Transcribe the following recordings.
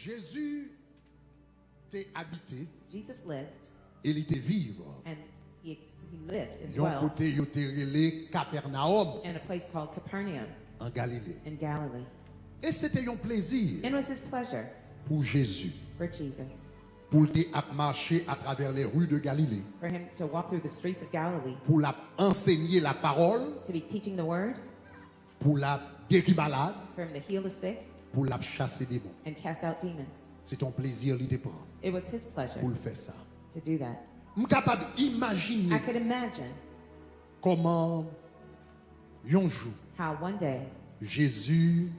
Jésus t'est habité. Jesus lived, Et il était vivre. and he lived and Yon dwelt côté yo te relé Capernaum in a place called Capernaum en Galilée. in Galilee. Et c'était un plaisir And it was his pleasure pour Jésus for Jesus, pour te marcher à travers les rues de Galilée, for him to walk through the streets of Galilee, pour la enseigner la parole, to be teaching the word, pour la guérir malade, for him to heal the sick pour la chasser des démons. and cast out demons. C'est ton plaisir, il te prend It was his pleasure pour le faire ça. to do that. Je suis capable I d'imaginer could imagine comment un jour how one day Jésus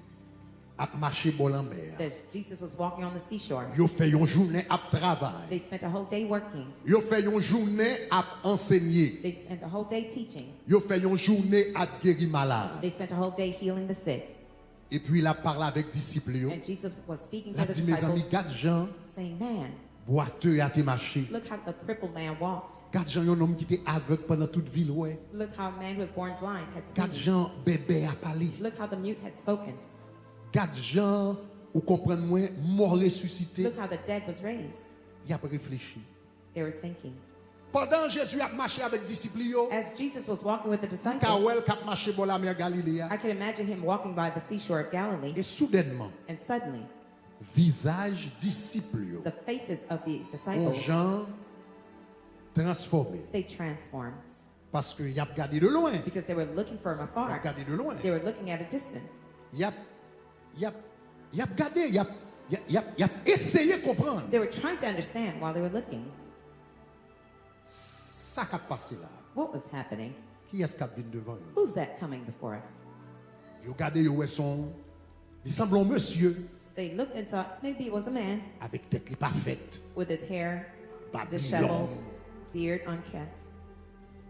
a marché bol en mer. that Jesus was walking on the seashore. Il fait une journée à travail. They spent a whole day working. Il fait une journée à enseigner. They spent a whole day teaching. Il fait une journée à guérir malade. They spent a whole day healing the sick. Et puis il a parlé avec les disciples. And Jesus was speaking Il a to the dit, mes amis, disciples, quatre gens saying, man, boiteux à te marcher. look how the crippled man walked. Quatre gens, un homme qui était aveugle pendant toute ville. Ouais. Look how a man who was born blind had Quatre seen. gens, bébé à parler. Look how the mute had spoken. Quatre gens, ou comprendre moins, mort ressuscité. Look how the dead was raised. Il a réfléchi. They were thinking. Pendant Jésus a marché avec les disciples, As Jesus was walking with the disciples, Kawel a marché dans la mer Galilée. I could imagine him walking by the seashore of Galilee, Et soudainement, and suddenly, visage disciple, the faces of the ont disciples, gens transformés. they transformed Parce qu'il a regardé de loin. because they were looking from Il a afar. regardé de loin. They were looking at a distance. Il a regardé, il a essayé de comprendre. They were trying to understand while they were looking Ça qui a passé là. what was happening. Qui est-ce qui vient devant eux? Who's that coming before us? Ils ont regardé, il semble un monsieur They looked and saw maybe it was a man avec tête qui pas faite. with his hair Babylon. disheveled, beard unkept.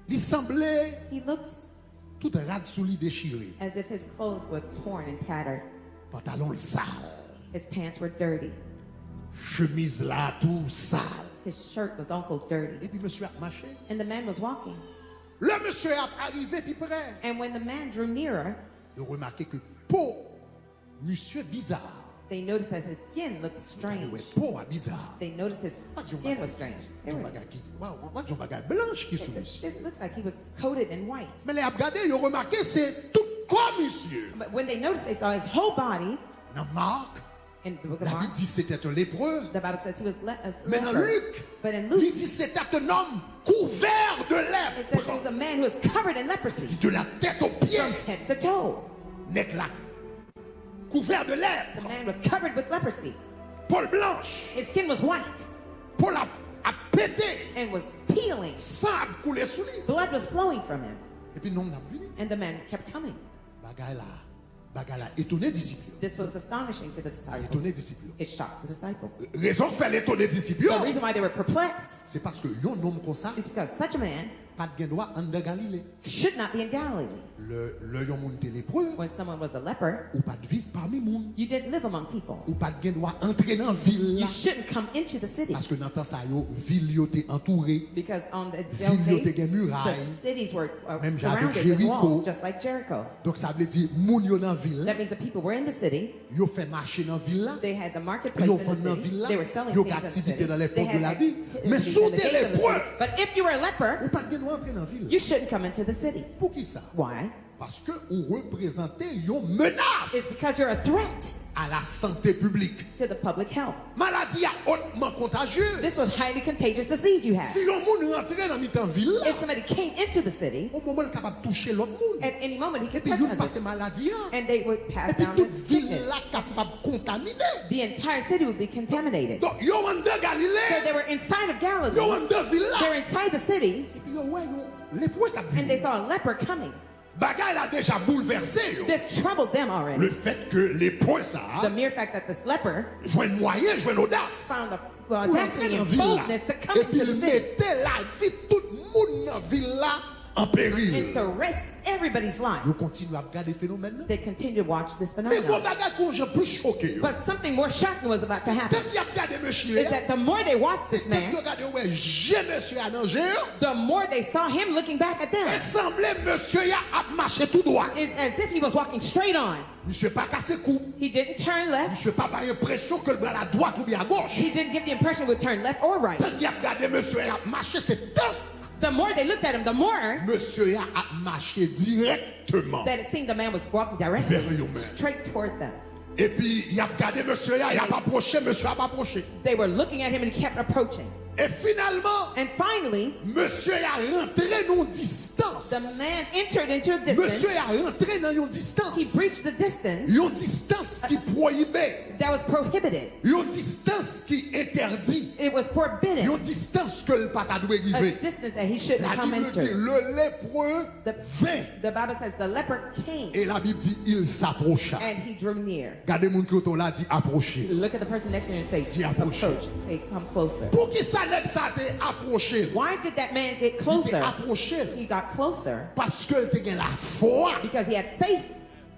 Il semblait He looked tout rade sous lui déchiré. as if his clothes were torn and tattered. Pantalon sale. His pants were dirty. Chemise là tout sale. His shirt was also dirty. Et puis monsieur a marché. And the man was walking. Le monsieur est arrivé puis près. And when the man drew nearer, Il a remarqué que peau, monsieur bizarre. they noticed that his skin looked strange. Peau a bizarre. They noticed his skin was strange. They were- Son bagage blanche qui est sur monsieur. It looks like he was coated in white. Mais les regardé, ils ont remarqué c'est tout comme monsieur. But when they noticed, they saw his whole body. Dans Marc, In the book of la Bible Mark, dit c'était un lépreux. the Bible says he was a Mais dans leper. Luc, But in il Luke, dit c'était un homme couvert de it says he was lèpre. a man who was covered in Il leprosy dit de la tête aux pieds, from head to toe. n'est là. Couvert de The lèpre. man was covered with leprosy. Paul blanche. His skin was white Paul a pété. and was peeling. Sang a coulé sous lui. Blood was flowing from him. Et puis non, on a venu. And the man kept coming. Bagay là, étonné disciple. This was astonishing to the Étonné disciples. disciple. It shocked the disciples. Raison fait l'étonné disciple. The reason why they were perplexed C'est parce que un homme comme ça, is because such a man pas de droit en de Galilée. should not be in Galilee. Le yon moun te lépreux, When someone was a leper, ou pas de vivre parmi moun. you didn't live among people. Ou pas de droit entrer dans ville You là. shouldn't come into the city. Parce que dans temps ça yo, ville yo te entouré. Because on the Ville yo te days, gen muraille. the cities were Même j'avais surrounded with Jéricho. walls, just like Jericho. Donc ça veut dire moun yo dans ville, That means the people were in the city. yo fait marcher dans ville là. They had the marketplace Yo in vend dans the ville city. là. They were selling Yo things in the activité city. dans les They portes de had la ville. activities Mais in sous the des gates of the lépreux, city. But if you were a leper, ou pas de droit entrer dans ville. you shouldn't come into the city. Pour qui ça? Why? Parce que vous représentez une menace It's because you're a threat à la santé publique. to the public health. Maladie hautement contagieuse. This was highly contagious disease you had. Si un monde rentrait dans mi-temps ville, If somebody came into the city, au moment il est capable de toucher l'autre monde. at any moment he Et could puis touch il passe others, maladie. and they would Et pass puis down toute the ville sickness. là capable de contaminer. The entire city would be contaminated. Donc yo en de So Galilée, they were inside of Galilee. yo en de ville They're là. inside the city, Et puis yo ouais yo lépreux qui a and they vu. saw a leper coming. Bagay a déjà bouleversé yo. This troubled them Le already. fait que lépreux ça The mere fact that this leper joigne moyen, joigne audace. found the Pour entrer audacity dans and ville là. boldness to come Et puis into il the city. mettait la vie tout le monde dans ville là en péril. and to risk everybody's life. Yo continue à regarder phénomène. They continued to watch this Mais gros phenomenon. bagage qu'on j'ai plus choqué. But something more shocking was about to happen. Tant qu'il a regardé monsieur, Is that the more they watched this tant man, qu'il a regardé ouais, j'ai monsieur à danger, the more they saw him looking back at il them. semblait monsieur y a marché tout droit. It's as if he was walking straight on. Monsieur pas cassé cou. He didn't turn left. Monsieur pas l'impression que le bras à droite ou bien à gauche. He didn't give the impression he would turn left or right. Tant qu'il a regardé monsieur y a marché, c'est temps. The more they looked at him, the more Monsieur y a marché directement. that it seemed the man was walking directly Vers eux-mêmes. straight toward them. Et puis il a regardé monsieur y a pas approché, monsieur a pas approché. They were looking at him and he kept approaching. Et finalement, And finally, monsieur y a rentré dans distance. the man entered into a Monsieur distance. y a rentré dans une distance. He breached the distance Une distance qui prohibait. that was prohibited. Une distance qui interdit. It was forbidden. Une distance que le pata doit A arriver. distance that he shouldn't La come Bible dit into. le lépreux The, vint. the Bible says the leper came Et la Bible dit il s'approcha. and he drew near. Gardez mon qui autour là dit approcher. Look at the person next to you and say, Dis approcher. approach. Say, come closer. Pour qui ça n'est que ça t'est approché? Why did that man get Il t'est closer? approché He got closer parce que t'es gagné la foi because he had faith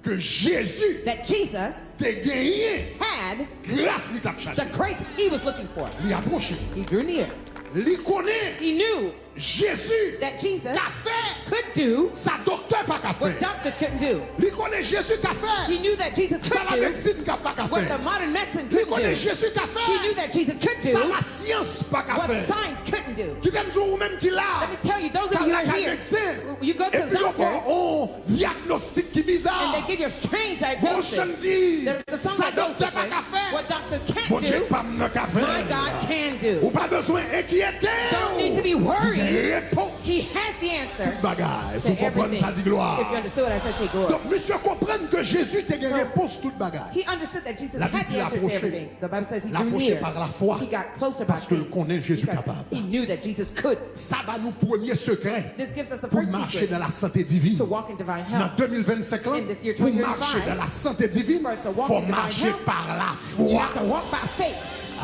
que Jésus that Jesus t'est gagné had grâce li t'a chargé. the grace he was looking for. Il approché. He drew near. Il connaît He knew Jésus that Jesus t'a fait could do sa docteur pas qu'à what faire. doctors couldn't do. Il connaît Jésus t'a fait He knew that Jesus ça la could do médecine qu'a pas qu'à what the faire. modern medicine Il couldn't connaît do. Jésus t'a He knew fait that Jesus could ça do la science pas qu'à what faire. science couldn't do. Qui t'aime dire ou même qui l'a. Let me tell you, those of Quand you who la are carte here, médecin. you go to Et the puis doctors on diagnostic qui and bizarre. they give you a strange Bon diagnosis. chant dit There's a song ça that goes docteur this pas way. qu'à faire. What doctors Bon can't Dieu do, pas n'a qu'à my faire. God can do. Ou pas besoin inquiéter. Don't need to be worried. Réponse. He has the answer Bagaille. Si to vous comprenez ça dit gloire. If you understood what I said, say glory. Donc monsieur comprenne que Jésus t'a une réponse toute bagaille. He understood that Jesus La had Bible the dit answer to approcher. everything. The Bible says he drew L'approcher near. par la foi. He got closer by Parce que faith. le connaît Jésus Because capable. he knew that Jesus could. Ça va nous premier secret This gives us the pour first marcher secret dans la santé divine. to walk in divine Dans health. 2025 là, In this year pour 2025, marcher dans la santé divine, for it to walk faut in divine marcher health, par la You foi. have to walk by faith.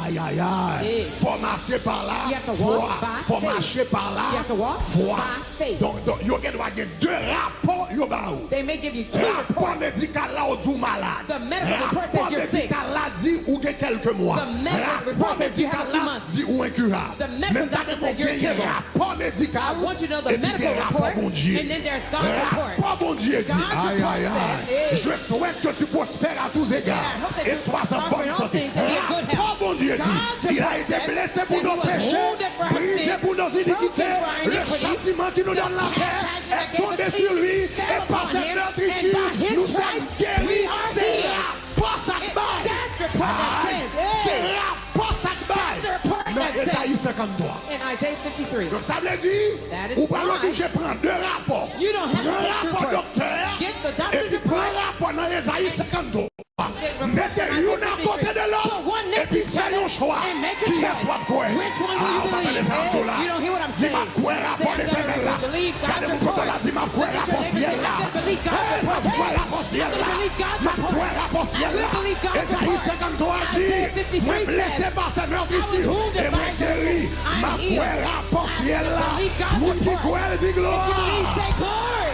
Aïe aïe aïe. Yeah. Faut marcher par la You have to foi. walk by Faut faith. marcher par la You have to walk foi. by faith. Donc yo doit gagner deux rapports yo ba ou. They may give you two Rapport reports. médical là ou dit malade. The medical report Rapport says you're sick. médical là dit ou gagne quelques mois. The medical Rapport report says you have médical a few là months. dit ou incurable. The medical Même doctor temps says you're gagner incurable. rapport médical. I want you to know the et puis medical gagner rapport report, bon Dieu. and then there's God's report. Rapport bon Dieu dit. God's Aïe report aïe aïe. says, hey. Je souhaite que tu prospères à tous égards. Yeah, I hope that Et you sois en prosper bonne in all santé. things and be in good health. Rapport bon Dieu dit. God's Il a report été says blessé pour that nos he was péchés, wounded for our brisé sins, pour nos iniquités. broken for our Le iniquities. châtiment qui nous donne la The paix chastisement that est gave tombé us sur peace lui. fell Et par upon cette him, meurtre and ici, by his nous sommes stripes guéris. we are C'est healed. rapport ça It's baille. that report that says, hey. C'est rapport ça baille. That's the report Dans that says. Ésaïe 53. In Isaiah 53. Donc ça veut dire, That is ou pas why l'obligé de prendre deux rapports. You don't have to Un take two rapport reports. docteur Get the et doctor's puis report. prends un rapport dans Ésaïe 53. report Mettez in une Isaiah à côté de 53. l'autre Put one et next puis to each faites other un choix. and make a Qui choice. est soit quoi? Which one will you on va believe? les entendre là. You don't hear what I'm Dis saying. ma quoi rapport Say, I'm l'éternel là. gonna believe God's Regardez mon côté là, report. dis ma quoi Look at rapport your neighbor, ciel say, là. I'm gonna believe God's Hey, ma report. quoi Hey, rapport ciel I'm là. gonna believe God's Ma report. quoi rapport ciel I'm là. gonna believe God's Ésaïe report. 53 Isaiah dit, 53 moi blessé says, par sa meurtre I ici was wounded et by moi his guéri. wounds. Ma I'm healed. quoi rapport ciel là. believe God's Moun qui report. croit dit If you believe, gloire. say glory.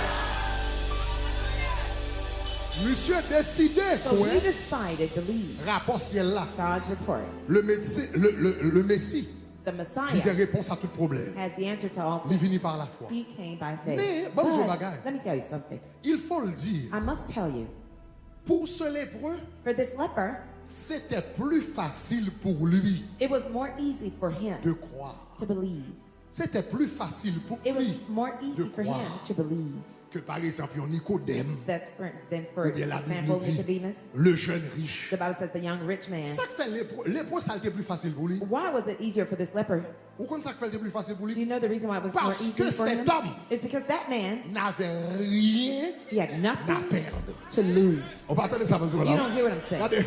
Monsieur décidé So quoi? we decided to believe Rapport ciel là. God's report. Le médecin, le Messie, The il a Messiah des réponses à tout problème. has the answer to all Il things. vient par la foi. He came by faith. Mais, bon Dieu, bagaille. Let me tell you something. Il faut le dire. I must tell you, Pour ce lépreux, for this leper, c'était plus facile pour lui it was more easy for him de croire. to believe. C'était plus facile pour It was lui more de easy for him croire to believe. que par exemple un Nicodème Than for ou bien la Bible example dit Nicodemus. le jeune riche. The Bible says the young rich man. Ça fait lépreux, ça a été plus facile pour lui. Why was it easier for this leper? Ou quand ça fait plus facile pour Do you lui? know the reason why it was more Parce easy que for him? cet homme It's because that man, n'avait rien he had à nothing perdre. to lose. On va attendre ça parce que là. You don't hear what I'm saying. Regardez,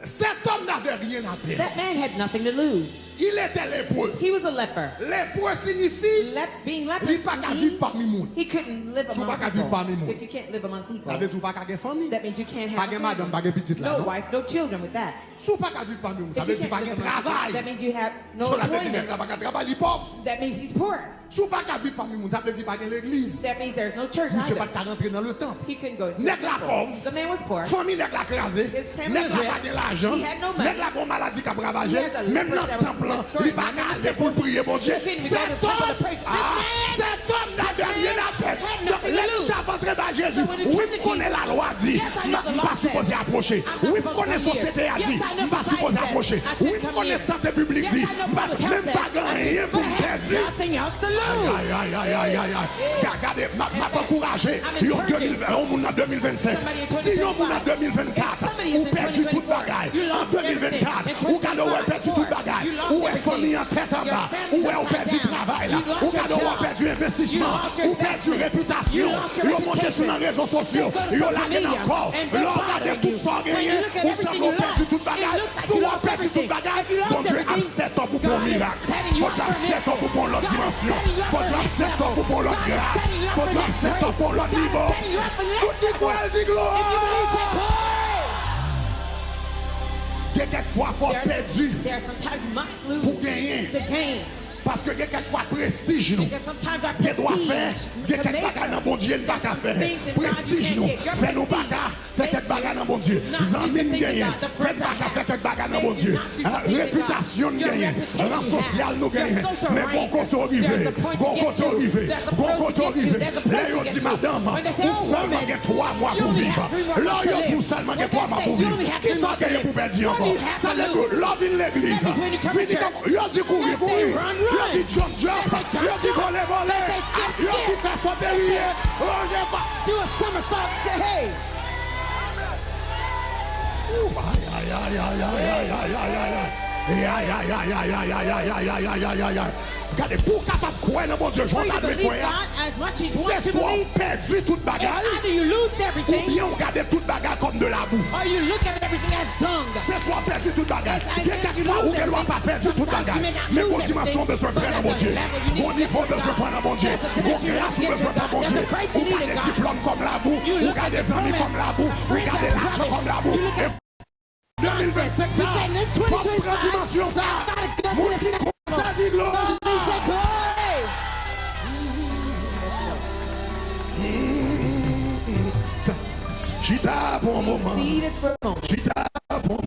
cet homme n'avait rien à perdre. That man had nothing to lose. Il était lépreux. He was a leper. Lépreux signifie Being il leprous, pas qu'à vivre parmi monde. he couldn't live So among pas qu'à vivre parmi people. nous. If you can't live among people, Ça veut dire pas qu'à avoir famille. that means you can't Pas have de a madame, family. pas de petite là. No non? wife, no children with that. Si pas qu'à vivre parmi nous, ça If veut you dire pas can't de live among people, that travail. means you have no So la veut dire employment. que ça va pas travailler pauvre. That means he's poor. Si vous pas qu'à vivre parmi nous, ça veut dire pas qu'il y a l'église. That means there's no church Monsieur either. pas qu'à rentrer dans le temple. He couldn't go to the Nèg la temple. pauvre. The man was poor. Famille nèg la crasé. His family Nèg was la rich. pas de l'argent. He had no money. Nèg la gon maladie qui a ravagé. He has a Même leper dans that le was temple, destroyed. il pas qu'à aller pour prier mon Dieu. He couldn't even Cet go to the temple homme, to pray. This man cet homme n'avait rien à perdre. had Donc nothing to les lose. gens rentrés dans Jésus. So when he Oui, came to connaît la loi dit. Yes, I know the law Pas supposé says. approcher. I'm not Oui, supposed connaît to come société here. a Yes, dit. I know Pas supposé society approcher. says. I Oui, shouldn't come connaît here. santé publique Yes, dit. I know Parce que public même health pas says. rien But pour I have perdre. nothing else to lose. Aïe, aïe, aïe, aïe, aïe, aïe. Regardez, m'a encouragé. I'm Yo, encouraging. 2020, on moun en 2025. Somebody in Si yo moun en 2024, Somebody is ou in perdu toute 2024. bagaille. You En lost 2024, everything. ou gade ou perdu toute bagaille. You lost Ou est everything. famille en tête en Your bas. family's Ou est upside perdu down. travail là. You lost Ou your gade ou job. perdu investissement. You lost your Ou perdu investment. réputation. You lost your Yo monté sur les reputation. réseaux sociaux. They go to Yo social lagé media encore. and they're Yo proud regardez of tout you. ça When gagné. you look at Ou everything seulement you perdu lost, toute it bagaille. looks like Si you ou lost perdu toute everything. bagaille, If you lost bon Dieu a everything, 7 ans pour God un is miracle. setting you Bon up Dieu a for 7 ans pour prendre l'autre God is dimension. setting you up Bon for Dieu a next 7 ans pour prendre l'autre level. God is grâce. setting you up Bon for Dieu a next 7 ans pour l'autre God is niveau. setting you up for next Tout dit quoi, elle dit gloire. If you believe that, glory. Quelquefois, il faut perdu There are sometimes you must lose pour gagner. to gain. Parce que quelquefois, prestige nous. Because sometimes our Qu'est-ce doit faire? prestige Quelques bagages dans bon Dieu, ne pas qu'à faire. things in God you Prestige can't nous. get. Your Fais nos prestige bagages. Fais makes quelques bagages you dans bon Dieu. not do the Zamine things gagner. that the Fais friends bagages, have. fais quelques bagages dans Makes bon you Dieu. not do something that Réputation God- your gagner. reputation Rang you social have. nous gagner. Your social Mais bon rank. côté There's arrivé. a point Bon to get côté to. arrivé. There's a Bon place to côté get to. arrivé. There's a Là, place ils to ont get dit, to. madame, When they say, ou oh, seulement woman, 3 mois you pour only vivre. have 3 more Là, months to ils ont dit, live. seulement What 3 they mois say, pour you vivre. only have Qui 3 sont months to gagnés live. pour perdre What do encore? you have Ça to veut lose? dire, love in l'église. That is when you come to Fini church. comme, ils ont dit courir, They say courir. run, Ils ont run. dit jump, jump. They say jump, Ils ont dit jump. voler, voler. They say skip, Ils ont dit skip. faire sauter rier. Oh, j'ai pas. Do a somersault. Hey. Aïe, aïe, aïe, aïe, aïe, aïe, aïe, aïe, aïe, aïe. Aïe, aïe, aïe, aïe, aïe, aïe, aïe, aïe, aïe, aïe, aïe, aïe, aïe, aïe. Regardez, pour capable de croire dans mon Dieu, je For vais you to t'admettre believe quoi. God as much as you want C'est to soit believe, perdu toute and bagaille, either you lose ou everything, bien on garde toute bagaille comme de la boue. or you look at everything as dung. C'est soit perdu toute bagaille. Yes, I Quelqu'un think qui you va ou lose qu'elle doit everything. pas perdre toute Sometimes bagaille. you may not Mais lose qu'on dimension everything, besoin de but prendre there's mon a Dieu. level you need Bon to niveau get to besoin de God. prendre mon Dieu. There's a Bon dimension you grâce must get besoin to de prendre mon God. Dieu. There's a grace Ou you need garder to des God. diplômes comme la boue. You Ou look at garder the des amis promise. comme la boue. A Ou friend garder has l'argent rubbish. comme la boue. You look at- Et 2025 ça. He said, this Faut 2025, prendre dimension ça. gotta go to Mon the Dieu, next ça dit gloire. He said, glory. Chita pour un moment. Seated for a moment. Chita pour un moment.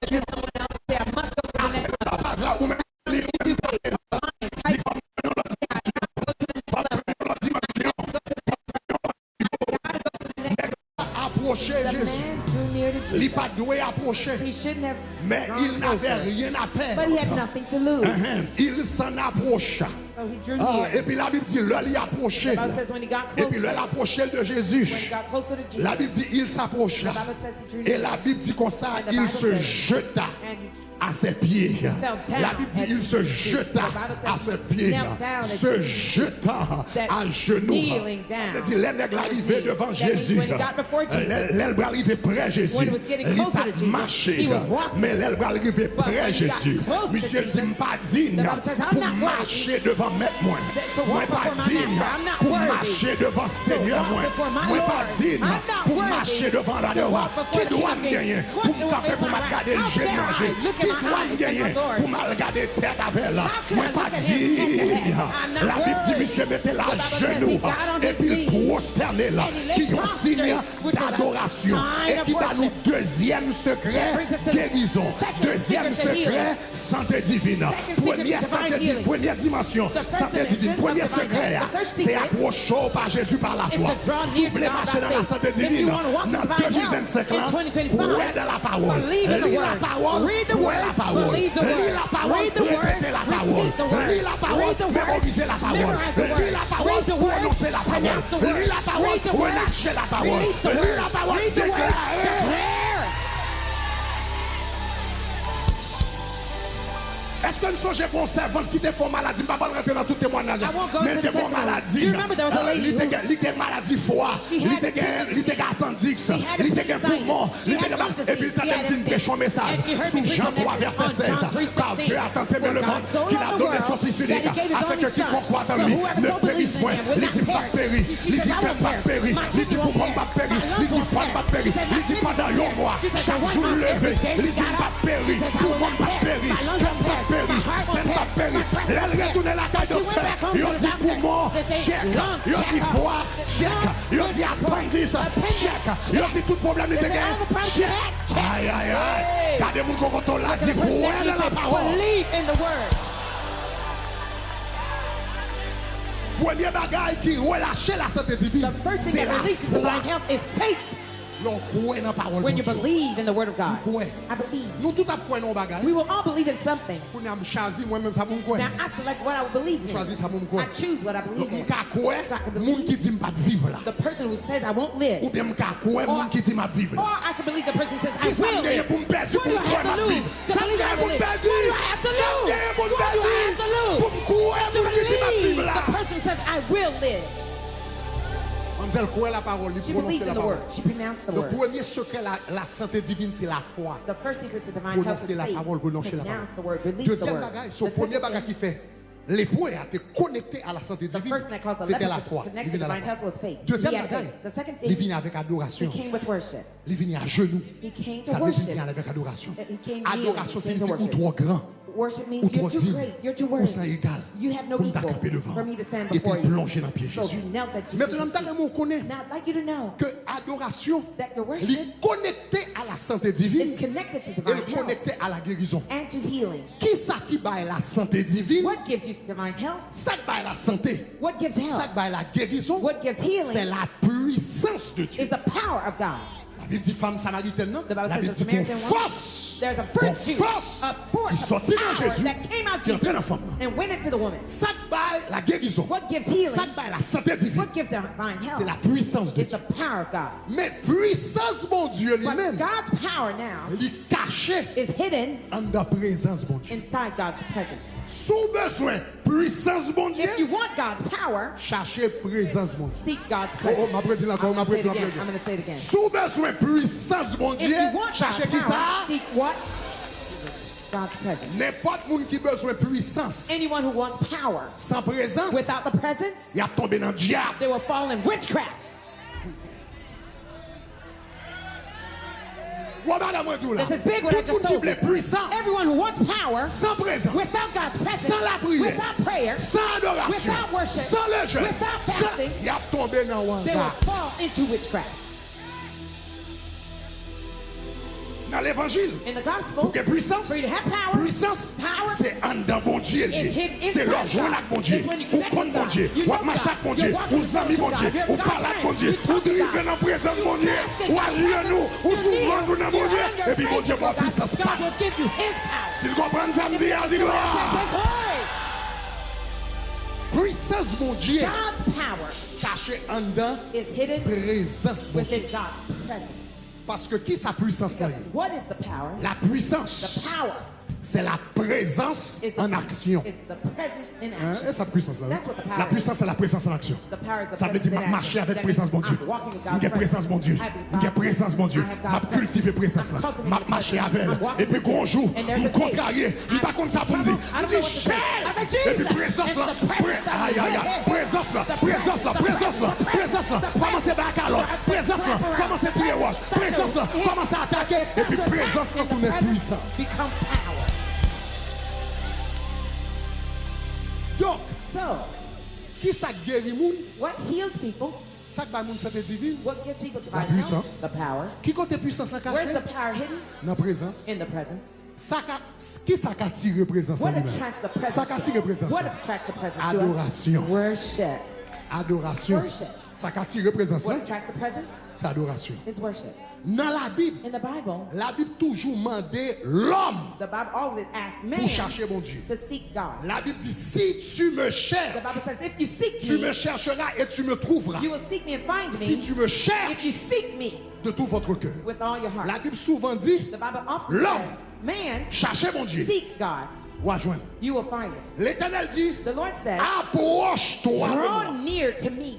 There's someone else say, I must go to the next level. Pas là où même les You pay fine, type approcher the Jésus. man drew near to Il Jesus. pas doué approcher. He shouldn't have Mais drawn il n'avait closer, rien à but he had perdre. nothing to lose. Il s'en approcha. So he drew Ah, near. et puis la Bible dit, là, il approchait. The Bible says when he got Et puis closer, là, il approchait de when he Jésus. got closer to Jesus, La Bible dit, il s'approcha. the Bible says he drew Et near. la Bible dit comme ça, And the il Bible se says- jeta And he à ses pieds. fell down La Bible dit, at il se Jesus' feet. jeta The Bible says à ses he pieds. knelt down at Se Jesus' jetant That à genoux. kneeling down Il dit, les nègres arrivaient devant That means Jésus. when he got before Jesus, L'aile arrivait près Jésus. when he was getting Il closer t'a to Jesus, marché. he was walking. Mais l'aile arrivait But près when he got Jésus. close to Monsieur Jesus, dit, pas digne the Bible says, I'm pour not worthy marcher devant maître moi. to Moi walk pas before my digne master. I'm not pour worthy marcher devant Seigneur walk moi. before my Moi Lord. pas digne I'm not pour worthy marcher devant la to roi. walk before Qui the doit King me of gagner Kings. pour me What camper is pour my me right? regarder le How jeune dare I manger. look Qui in my doit eyes me and gagner my Lord? pour me regarder tête avec elle. How can Moi I pas look at him head to head? digne. I'm not La Bible dit, worthy. monsieur mettait la The Bible says genou he got on et his puis il knees. prosternait là. And he lay Qui ont signe prostrate, which is a d'adoration. sign Et of qui va nous worship. deuxième secret brings us to the guérison. second Deuxième secret to secret healing. santé divine. Second Première secret to santé divine healing. première dimension The first santé divine. dimension Premier of divine secret health. The first c'est secret approcher par Jésus par la is foi. to draw Si near vous to voulez God marcher by dans la faith. santé If you divine, want to walk in dans divine 2025 health, là, in 2025, croyez dans la parole. believe in the Lis la word. parole. Read the Croyez word. la parole. Believe the Lis word. la parole. Read the word. Répétez la parole. Repeat the word. Lis la parole. Read the word. Mémorisez la parole. Memorize the word. Lis la parole. Read the word. Prononcez la parole. Pronounce the word. Lis la parole. Read the word. Relâchez la parole. Release the Lis word. la parole. Read the word. Déclarez. Declare. Est-ce que nous songeons pour un servant qui te fait maladie? Je ne vais pas rentrer dans tout témoignage. I won't go Mais into il te the fait testimony. maladie. Do you remember there was a lady who- Il était maladie foie. She Il had était appendix. She had Il était appendicitis. poumon. She Il had était lymph et puis disease. il She t'a had fait une prêche un message. And she heard Sous me Jean preach a 3, message verset on 16. John Car 3:16. Dieu a tant aimé le For monde God so qu'il a loved the donné world son Fils that unique he gave his afin que only son. quiconque croit en So lui whoever ne so believes périsse in point. him will Il not dit pas perish. périr. She Il says, dit I que won't pas perish. périr. My Il dit kidney pour won't moi pas perish. périr. My Il lungs dit won't femme pas périr. perish. She says, Il dit I pendant didn't un mois. She says, Chaque one jour month, levé. every day Il she dit got pas up. périr. She says, I Tout le will monde not pas perish. périr. My lungs Cœur won't pas perish. périr. My heart won't Scène pas perish. périr. My breast Elle won't retourne à la taille She went docteur. back home Il to the dit doctor. poumon. They say, Check. lung, Il dit check. foie. Check. Il dit appendice. Check. Il dit tout problème They était say, all the problems you had, check. aïe aïe aïe. Hey. Regardez mon cocoton là. The Dit person croire next to dans la you said, parole. believe in the word. Premier bagaille qui relâche la santé divine, The first thing c'est that la releases foi. divine health is faith. L'on croit dans la parole When de you Dieu. believe in the word of God. Nous croyons. I believe. Nous tout apprenons nos bagailles. We will all believe in something. Pour nous choisir moi-même ça pour me croire. Now I select what I will believe in. Choisir ça pour me I croire. choose what I Donc believe mon in. cas croire, So I can monde qui believe dit pas vivre là. the person who says I won't live. Ou bien mon cas croire, Or- monde qui dit m'a vivre Or là. I can believe the person who says I Qui ça me will gagne live. pour me perdre, What pour do me I croire have m'a to lose? vivre. To Ça me believe gagne I pour will me live. perdre. What do I have to Ça me lose? gagne pour me What do I have to perdre. lose? Pour me croire, To pour me dire m'a believe vivre là. the person who says I will live. Mademoiselle croit la parole, il She prononce believes la in the parole. word. She pronounced the Le word. premier secret la santé divine c'est la foi. The first secret to divine health Prononcer is la faith. parole, prononcer la Pronounce the parole. word. Release the Deuxième word. bagage, The son premier second bagage thing, qui fait l'époux a été connecté à la santé the divine. first thing that caused the C'était la leper foi. to Il connect to vient à la divine foi. health was faith. Deuxième He had bagage, faith. The second il thing, vient avec he adoration. came with worship. Il vient à genoux. He came to Ça veut dire qu'il worship. vient avec adoration. He came Adoration kneeling, he came to signifie ou worship. trop grand, Worship ou means trop you're too digne, great, you're too ou sans worthy. égal. You have no Pour equal t'accaper devant. for me to stand Et puis before you. plonger dans le pied de So Jésus. he knelt at Maintenant, Jesus' on connaît Now I'd like you to know que adoration that your worship est connectée à la santé is divine connected to et divine health connectée à la guérison. and to healing. Qui ça qui baille la santé divine? What gives you divine health? Ça qui baille la santé. What gives Ça health qui baille la guérison. What gives healing C'est la puissance de Dieu. is the power of God. La Bible dit femme samaritaine, non? The Bible La says Bible the dit qu'on Samaritan woman, force. there's a Qu'on virtue, force. a Il force, sortit a dans power Jésus. that came out Qui Jesus entrait dans la femme. and went into the woman. Ça qui baille la guérison. What gives healing? Ça qui baille la santé divine. What gives divine C'est la health? puissance de It's Dieu. the power of God. Mais puissance mon Dieu But lui-même, God's power now il est caché is hidden en la présence mon Dieu. inside God's presence. Sous besoin puissance mon Dieu, If you want God's power, cherchez présence mon Dieu. seek God's Oh, presence. m'a prédit encore, I'm m'a gonna say prédit it again. encore. I'm going to say it again. Sous besoin puissance mon If Dieu, you want cherchez God's qui ça? power, seek what? God's presence. N'importe monde qui besoin puissance Anyone who wants power sans présence, without the presence, il a tombé dans le diable. they will fall in witchcraft. This is big what I just told you. puissance Everyone who wants power sans présence, without God's presence, sans la prière, without prayer, sans adoration, without worship, sans le jeûne, without sans- fasting, il a tombé dans they will Wanda. fall into witchcraft. Dans l'évangile, In the gospel, pour que puissance, for you to have power, puissance, power c'est en dans bon Dieu. is hidden C'est inside leur joint God. avec bon Dieu. It's when you Ou connect compte with bon God. Dieu. You Ou know marche God. avec bon You're Dieu. walking Ou with amis bon God. Dieu. You're Ou God's parle avec friend. bon Dieu. You Ou talk to drive God. dans la présence You bon Dieu. rest in Ou God's allié nous. presence. Ou You souvent kneel. nous dans bon You're Dieu. on your Et puis bon face Dieu va before God. puissance God pas. will give you His power. S'il comprend ça, me dit, dis Say gloire. glory. Puissance mon Dieu. God's power Caché en dedans is hidden présence mon Dieu. within God's presence. Parce que qui sa puissance là? What is the power? La puissance, The power c'est la présence is the, en action. is the presence in Hein? action. Et sa puissance là? That's what the power La is. puissance, c'est la présence en action. The power is the Ça veut dire presence in marcher action. avec That présence mon means Dieu. I'm walking with Il God's y a présence mon Dieu. presence. Il y a présence mon Dieu. I have M'a God's cultivé présence I'm là. cultivating M'a the marché presence. avec elle. I'm walking Et puis with qu'on it. joue, And there's ou a day. contrarié. Il pas contre ça pour me dire. I don't Il know dit what to say. I said, chaise. Et puis Jesus. présence là. It's the presence of Aïe the aïe Lord. aïe. Présence là. Présence là. Présence là. Présence là. Commencez à bac alors. Présence là. Commencez à tirer wash. Présence là. Commencez à attaquer. Et puis présence là tourne puissance. Become power. Donc, So, qui ça guérit moun? what heals people? Ça qui bat moun santé divine? What gives people La divine puissance. health? The power. Qui côté puissance là Where's caché? the power hidden? Dans présence. In the presence. Qui ça qui attire présence What là lui-même? attracts the presence? Ça qui attire présence What là? attracts the presence to us? Adoration. Worship. Adoration. Worship. Ça qui attire présence What là? attracts the presence? C'est adoration. Is worship. Dans la Bible, In the Bible, la Bible toujours mandait l'homme the Bible always asks man pour chercher mon Dieu. to seek God. La Bible dit si tu me The cherches, Bible says, if you seek tu me me, chercheras et tu me trouveras. you will seek me and find Si me. tu me If cherches you seek me de tout votre cœur. with all your heart. La Bible souvent dit The Bible often L'homme. says, man, cherchez mon Dieu. seek God. Ou à joindre. you will find it. L'Éternel dit, The Lord said, approche-toi de moi. draw near to me,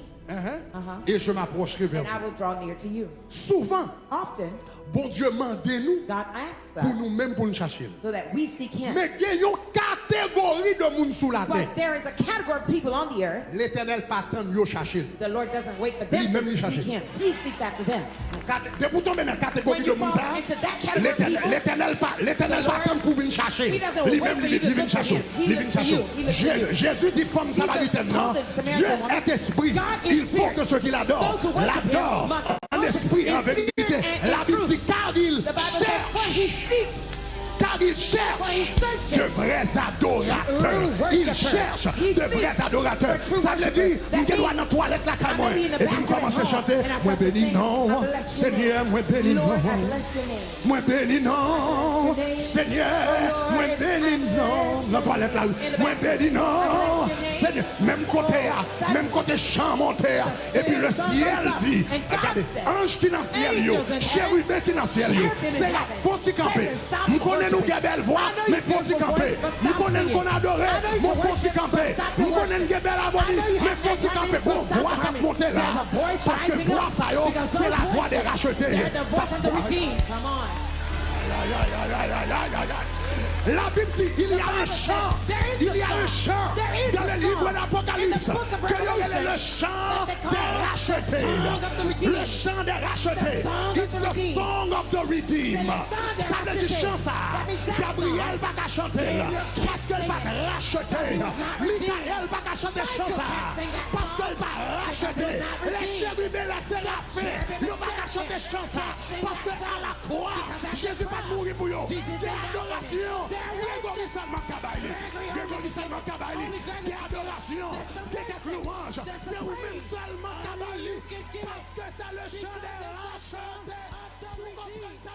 Et je m'approcherai vers and I vous. will draw near to you. Souvent, Often, bon Dieu nous God asks pour us nous-mêmes pour nous chercher. so that we seek Him. Mais il y a une catégorie de monde sous la terre. But there is a category of people on the earth. L'Éternel pas attendre yo chercher. The Lord doesn't wait for them Lui-même, to il seek cherche. Him. He seeks after them. De pour tomber dans la catégorie When de you monde fall ça, into that category of people, l'Éternel pas attendre pour venir chercher. He doesn't wait Lui-même for you to il vient look for chercher. him. He Il looks vient for chercher. you. He looks for you. Jésus dit femme samaritaine, non? told the Samaritan Dieu woman, est esprit. God is Il faut spirit. que ceux qui l'adorent Those who worship him l'adorent must en worship esprit et in en vérité. spirit and in La Bible truth. dit car il The Bible says, cherche. for He seeks. Car il cherche For he searches. de vrais adorateurs. True Il worshipers. cherche He de vrais seeks adorateurs. for true Ça veut worshipers. dire, That je dois means, dans la toilette là qu'à moi. I'm gonna be in the Et puis je bathroom commence à at home, chanter. and I Moi start to béni sing, non. I bless your Seigneur, name. moi béni Lord, I non. bless your name. Moi béni non. Seigneur, moi béni non. Dans la toilette là. Moi béni non. Seigneur, même côté chant monté. Et puis le ciel dit, regardez, ange qui dans le ciel yo, chérubin qui dans le ciel yo. C'est la faut-il camper. Nous connaissons nous belle voix, mais faut-il camper. Nous connaissons qu'on adore, mais faut-il camper. Nous connaissons que belle harmonie, mais faut-il camper. Bon, voix qui monte là. Parce que voix ça yo, c'est la voix des rachetés. They're the voice of the redeemed. Come on. La Bible dit il y a un chant, dans le livre d'Apocalypse, que est le chant des rachetés. Le chant des rachetés. It's the song of the redeemed. Ça veut dire chant ça. Gabriel va pas chanter là, parce qu'elle va racheter. Michael va pas chanter chant ça, parce qu'elle va racheter. Les chérubins, les séraphins, ils vont pas chanter chant ça, parce qu'à la croix, Jésus va mourir pour eux. Des adorations. Grégory Salman Kabaili, des adorations, des louanges, c'est vous-même Salman Kabaili, parce que c'est le chant des rachetés. Vous comprenez ça?